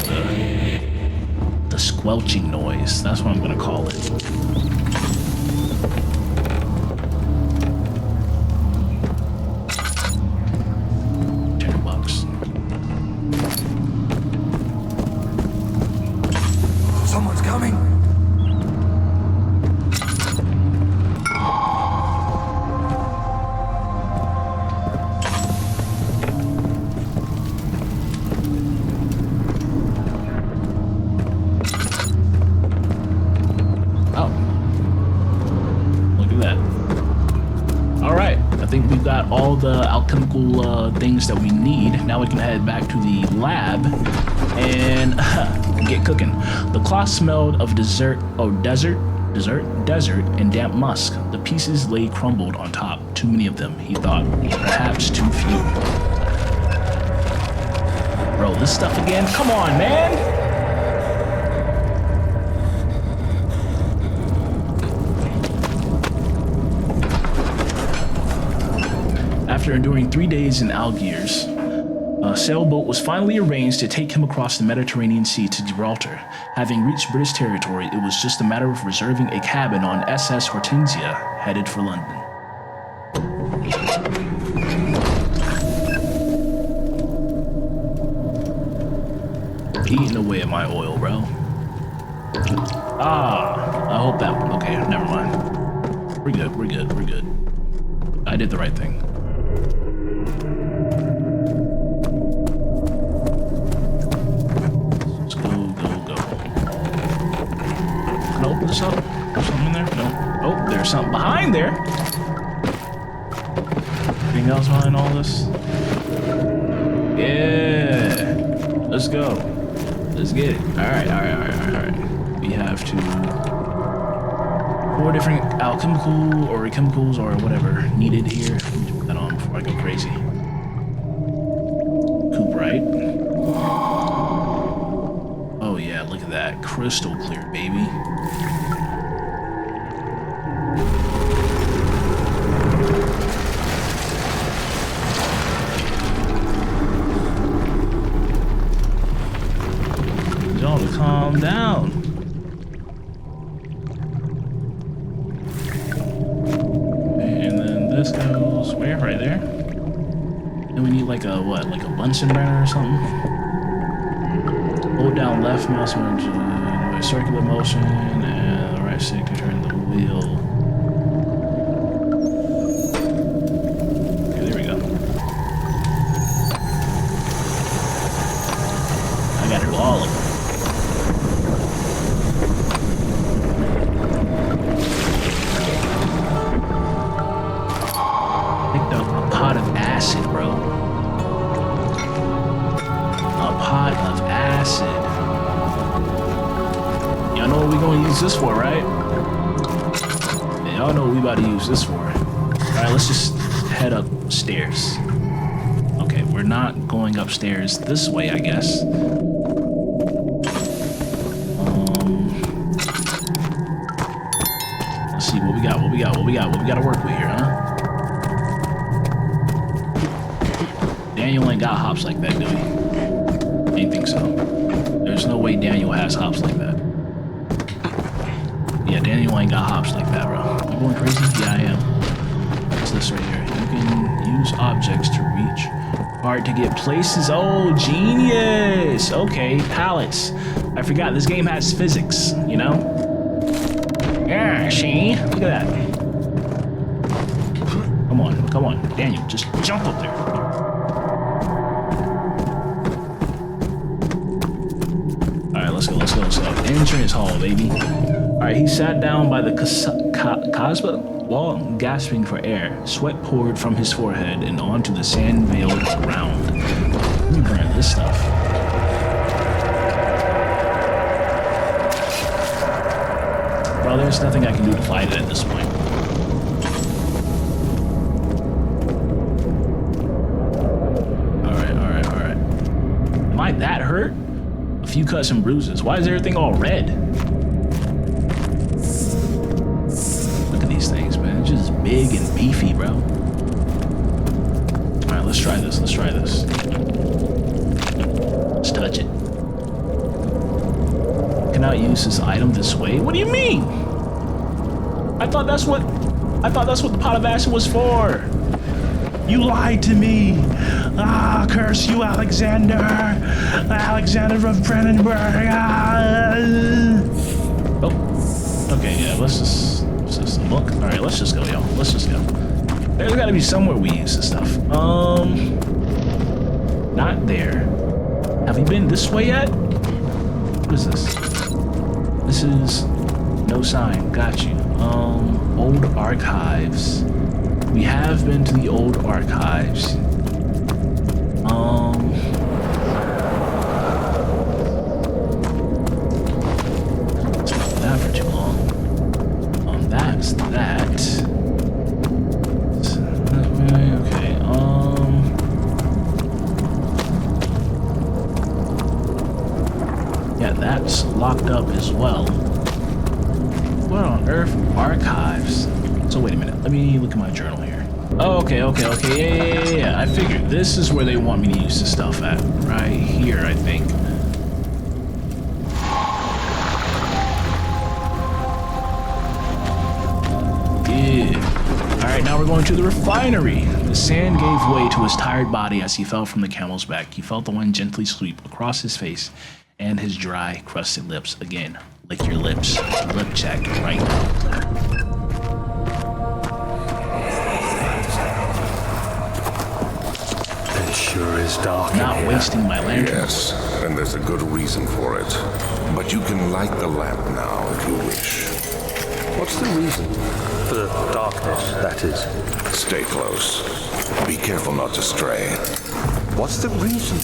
the squelching noise. That's what I'm gonna call it. $10. Someone's coming. Got all the alchemical things that we need. Now we can head back to the lab and get cooking. The cloth smelled of desert and damp musk. The pieces lay crumbled on top. Too many of them, he thought. Perhaps too few. Bro, this stuff again? Come on, man! After enduring 3 days in Algiers, A sailboat was finally arranged to take him across the Mediterranean Sea to Gibraltar. Having reached British territory, it was just a matter of reserving a cabin on SS Hortensia, headed for London. Eating away at my oil, bro. I hope that... Okay, never mind. We're good, we're good, we're good. I did the right thing. Let's go, go, go. Can I open this up? There's something in there? No. Oh, there's something behind there. Anything else behind all this? Yeah. Let's go. Let's get it. Alright, alright. We have to... 4 different alchemical or chemicals or whatever needed here. Let me put that on before I go crazy. Cooperite. Oh yeah, look at that. Crystal clear, baby. Y'all to calm down. This goes where? Right there. Then we need like a what? Like a Bunsen burner or something. Hold down left mouse button by circular motion and the right stick to turn the wheel. Okay, there we go. I gotta do all of them. Acid, bro. A pot of acid. Y'all know what we gonna use this for, right? Yeah, y'all know what we about to use this for. Alright, let's just head upstairs. Okay, we're not going upstairs this way, I guess. Let's see what we got, what we got to work with here, huh? Daniel ain't got hops like that, do he? Ain't think so. There's no way Daniel has hops like that. Yeah, Daniel ain't got hops like that, bro. Am I going crazy? Yeah, I am. What's this right here? You can use objects to reach. Hard to get places. Oh, genius! Okay, pallets. I forgot, this game has physics, you know? Yeah, see? Look at that. Come on. Daniel, just jump up there. Let's go. Entrance hall, baby. Alright, he sat down by the Casbah wall, gasping for air. Sweat poured from his forehead and onto the sand-veiled ground. Let me burn this stuff. Bro, there's nothing I can do to fight it at this point. Alright. Am I that hurt? A few cuts and bruises. Why is everything all red? Look at these things, man. It's just big and beefy, bro. Alright, let's try this. Let's touch it. Cannot use this item this way. What do you mean? I thought that's what the pot of acid was for. You lied to me. Ah, curse you, Alexander. Alexander of Brandenburg. Oh, okay, yeah, let's just look. All right, let's just go, y'all. Let's just go. There's got to be somewhere we use this stuff. Not there. Have we been this way yet? What is this? This is no sign. Got you. Old archives. We have been to the old archives. It's not that for too long. That's that. Okay. Yeah, that's locked up as well. What on earth? Archives. So wait a minute. Let me look at my journal here. Oh, okay. Yeah. I figured this is where they want me to use the stuff at. Right here, I think. Yeah. Alright, now we're going to the refinery. The sand gave way to his tired body as he fell from the camel's back. He felt the wind gently sweep across his face and his dry, crusted lips. Again, lick your lips. Lip check right now. It sure is dark Not in here. wasting my lantern. Yes, and there's a good reason for it. But you can light the lamp now if you wish. What's the reason? For the darkness, that is. Stay close. Be careful not to stray. What's the reason?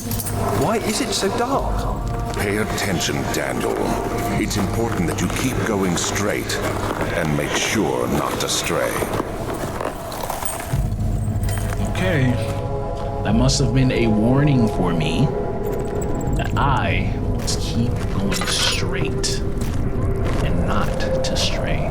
Why is it so dark? Pay attention, Daniel. It's important that you keep going straight and make sure not to stray. Okay. That must have been a warning for me that I must keep going straight and not to stray.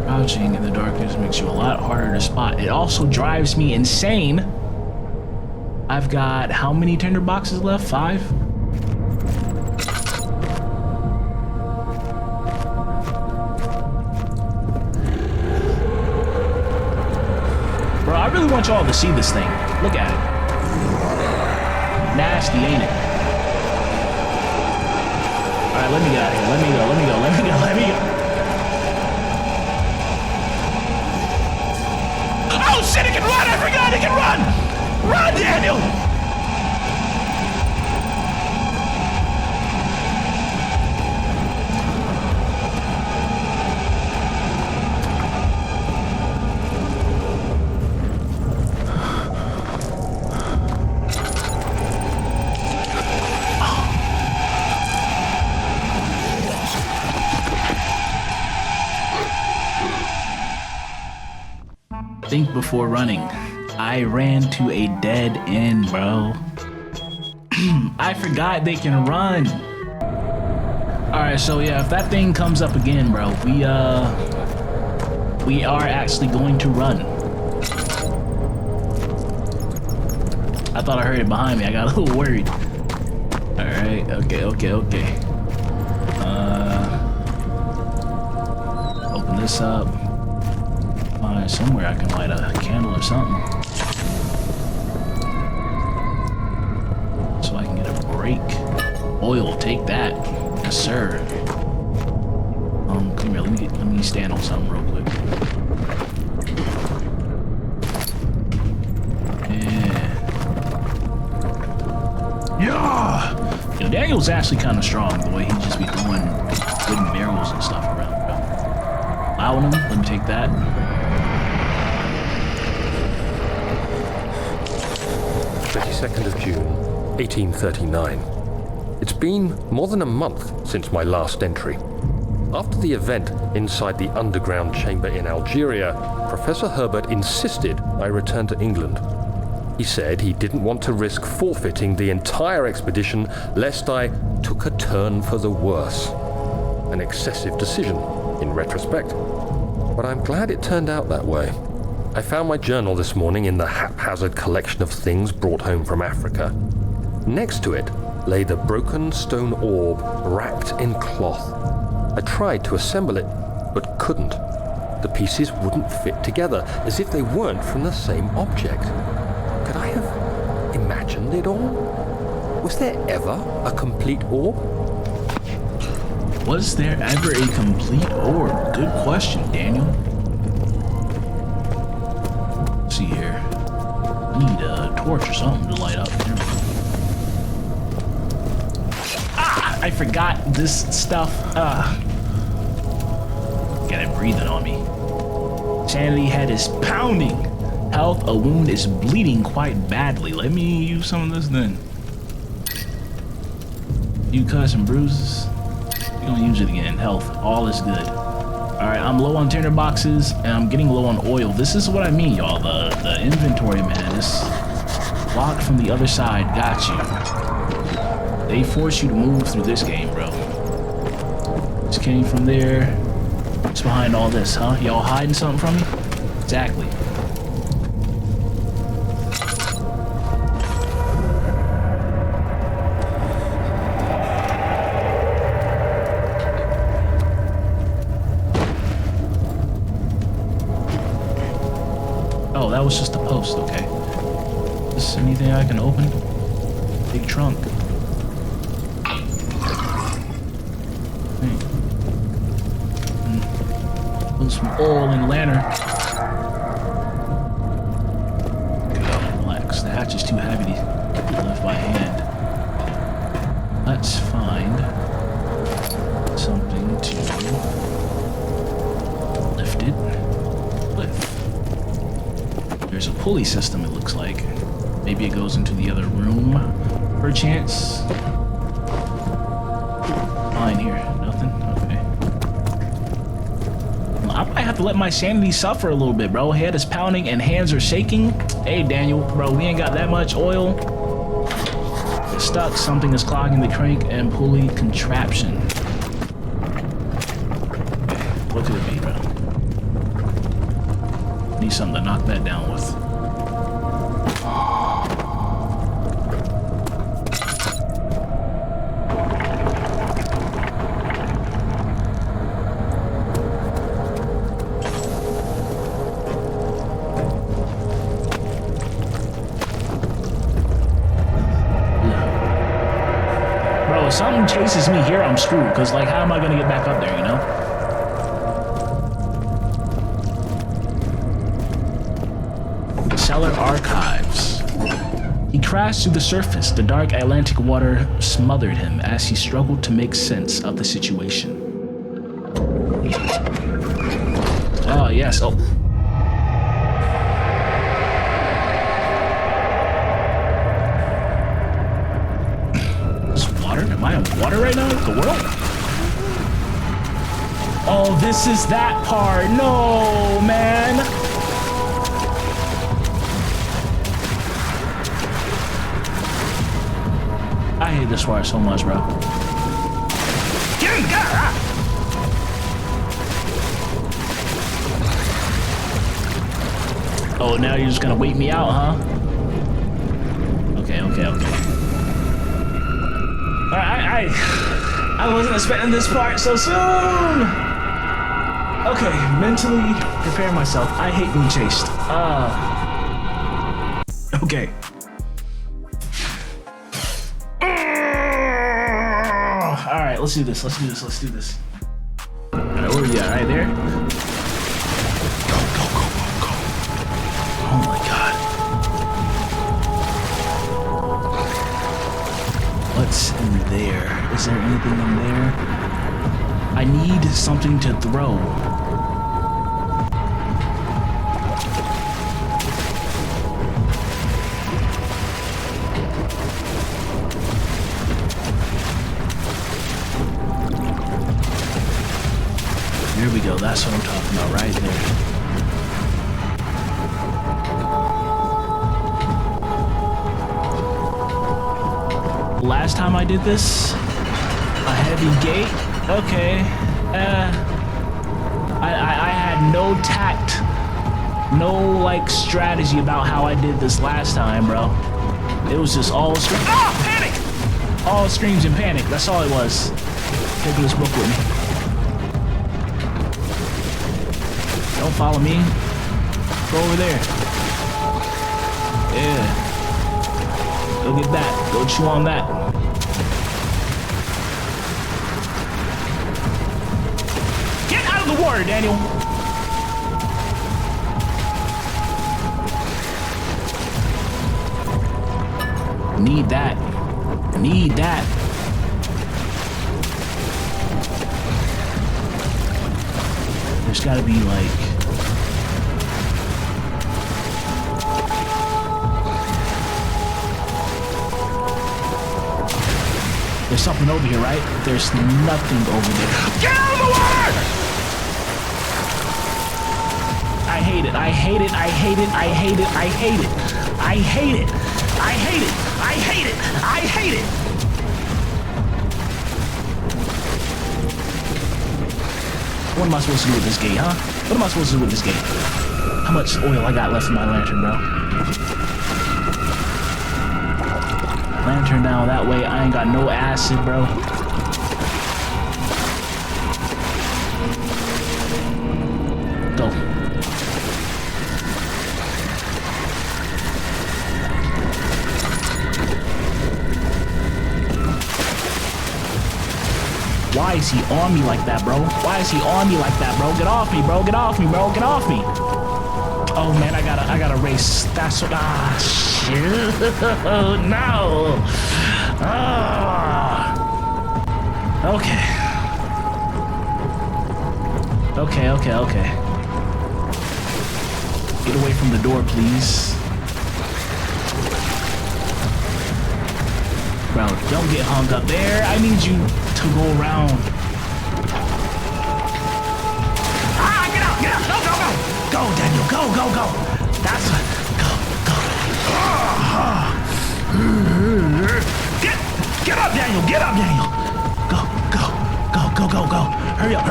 Crouching in the darkness makes you a lot harder to spot. It also drives me insane. I've got how many tinder boxes left? 5? Bro, I really want y'all to see this thing. Look at it. Nasty, ain't it? Alright, let me get out of here. Let me go. Oh shit, it can run! I forgot it can run! Run, Daniel! Think before running. I ran to a dead end, bro. I forgot they can run. Alright, so yeah, if that thing comes up again, bro, we are actually going to run. I thought I heard it behind me. I got a little worried. Alright, okay. Open this up. Find somewhere I can light a candle or something. So I can get a break. Oil, take that. Yes, sir. Come here, let me stand on something real quick. Yeah! You know, Daniel's actually kind of strong, the way he just be throwing wooden barrels and stuff around, bro. Allowing him, let me take that. 22nd of June, 1839. It's been more than a month since my last entry. After the event inside the underground chamber in Algeria, Professor Herbert insisted I return to England. He said he didn't want to risk forfeiting the entire expedition lest I took a turn for the worse. An excessive decision, in retrospect. But I'm glad it turned out that way. I found my journal this morning in the haphazard collection of things brought home from Africa. Next to it lay the broken stone orb wrapped in cloth. I tried to assemble it, but couldn't. The pieces wouldn't fit together, as if they weren't from the same object. Could I have imagined it all? Was there ever a complete orb? Was there ever a complete orb? Good question, Daniel. Let's see here. I need a torch or something to light up. I forgot this stuff. Got it breathing on me. Sanity head is pounding. Health, a wound is bleeding quite badly. Let me use some of this then. You cuts and bruises. You're gonna use it again. Health, all is good. Alright, I'm low on tinder boxes and I'm getting low on oil. This is what I mean, y'all. The inventory, man, is locked from the other side. Got you. They force you to move through this game, bro. Just came from there. What's behind all this, huh? Y'all hiding something from me? Exactly. Oh, that was just a post, okay. Is there anything I can open? Big trunk. Put some oil in the lantern. Okay, relax. The hatch is too heavy to lift by hand. Let's find something to lift it with. There's a pulley system, it looks like. Maybe it goes into the other room, perchance. Fine here. Nothing? Okay. Well, I might have to let my sanity suffer a little bit, bro. Head is pounding and hands are shaking. Hey, Daniel, bro, we ain't got that much oil. It's stuck. Something is clogging the crank and pulley contraption. Okay. What could it be, bro? Need something to knock that down with. Bro, if something chases me here, I'm screwed. Because, like, how am I going to get back up there, you know? Cellar archives. He crashed to the surface. The dark Atlantic water smothered him as he struggled to make sense of the situation. Oh, yes. Oh. This water? Am I in water right now? The world? Oh, this is that part. No, man. I hate this part so much, bro. Get him! Get him! Oh, now you're just gonna wait me out, huh? Okay. I wasn't expecting this part so soon! Okay, mentally prepare myself. I hate being chased. Okay. Alright, let's do this. Alright, where are you at? Right there? Go. Oh my god. What's in there? Is there anything in there? I need something to throw. There we go, that's what I'm talking about right there. Last time I did this, a heavy gate, okay. I had no tact, no like strategy about how I did this last time, bro. It was just all screams. Ah, panic! All screams and panic, that's all it was. Taking this book with me. Don't follow me. Go over there. Yeah. Go get that. Go chew on that. Get out of the water, Daniel. Need that. Need that. There's gotta be like... There's something over here, right? There's nothing over there. Get out of the water! hate it. I hate it. I hate it. I hate it. I hate it. I hate it. I hate it. I hate it. I hate it. What am I supposed to do with this gate, huh? What am I supposed to do with this gate? How much oil I got left in my lantern, bro? Lantern down that way. I ain't got no acid, bro. Go. Why is he on me like that, bro? Why is he on me like that, bro? Get off me, bro. Get off me, bro. Get off me. Oh man, I gotta race. That's what. Shit. No. Okay. Okay. Get away from the door, please. Bro, don't get hung up there. I need you to go around. Get out. Go, Daniel, go. That's what, go. Get up, Daniel, Go. Hurry up.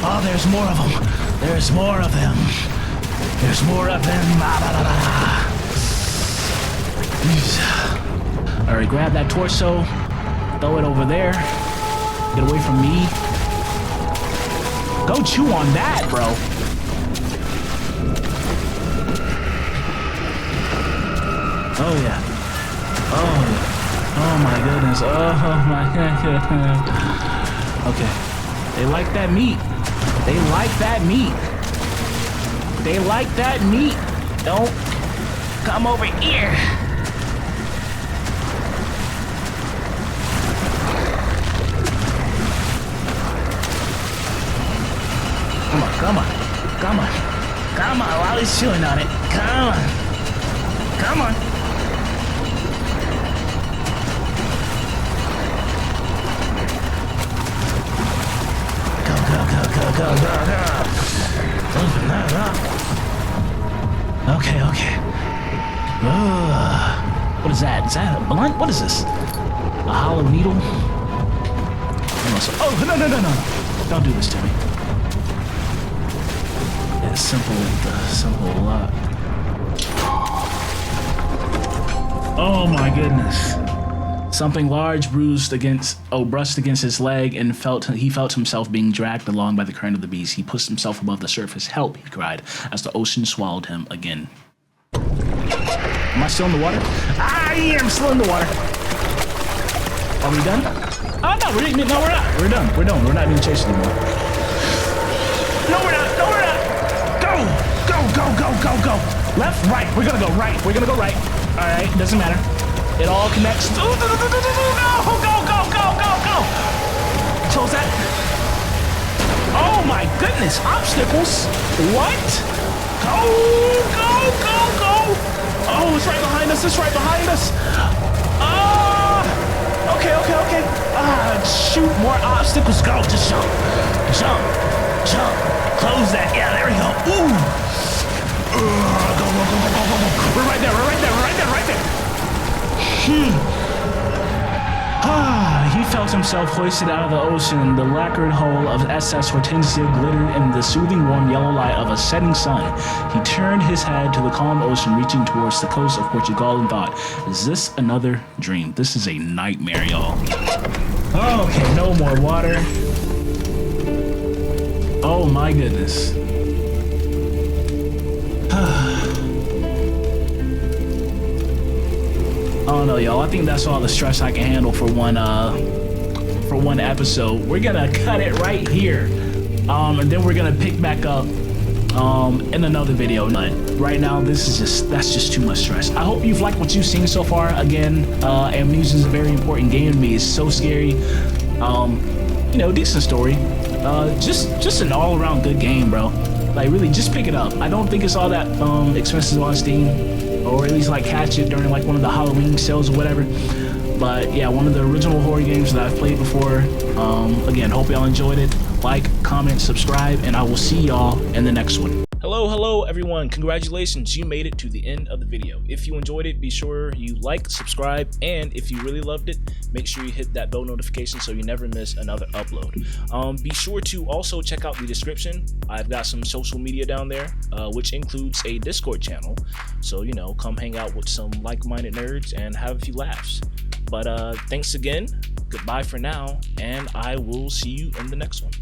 Oh, there's more of them. All right, grab that torso, throw it over there, get away from me. Go chew on that, bro. Oh yeah. Oh my goodness. Okay. They like that meat. Don't come over here. Come on, while he's chewing on it. Come on. Go. Open that up. Okay. What is that? Is that a blunt? What is this? A hollow needle? Oh, no. Don't do this to me. Simple. Oh my goodness! Something large brushed against his leg, and he felt himself being dragged along by the current of the beast. He pushed himself above the surface. "Help!" he cried, as the ocean swallowed him again. Am I still in the water? I am still in the water. Are we done? Oh no, we're not. We're done. We're not being chased anymore. No, we're not. Go. Left, right. We're gonna go right. All right, doesn't matter. It all connects. Go. Close that. Oh my goodness, obstacles. What? Go. Oh, it's right behind us. Okay. Shoot, more obstacles. Go, just jump. Close that. Yeah, there we go. Ooh. Go. We're right there. He felt himself hoisted out of the ocean. The lacquered hull of SS Hortensia glittered in the soothing warm yellow light of a setting sun. He turned his head to the calm ocean reaching towards the coast of Portugal and thought, is this another dream? This is a nightmare, y'all. Okay, no more water. Oh my goodness. I don't know, y'all. I think that's all the stress I can handle for one episode. We're gonna cut it right here, and then we're gonna pick back up in another video. But right now, that's just too much stress. I hope you've liked what you've seen so far. Again, Amnesia is a very important game to me. It's so scary. Decent story. Just an all-around good game, bro. Like, really, just pick it up. I don't think it's all that expensive on Steam, or at least like catch it during like one of the Halloween sales or whatever. But yeah, one of the original horror games that I've played before. Again, hope y'all enjoyed it. Like, comment, subscribe, and I will see y'all in the next one. Hello everyone, congratulations, you made it to the end of the video. If you enjoyed it, be sure you like, subscribe, and if you really loved it, make sure you hit that bell notification so you never miss another upload. Be sure to also check out the description. I've got some social media down there, which includes a Discord channel, so you know, come hang out with some like-minded nerds and have a few laughs. But thanks again, goodbye for now, and I will see you in the next one.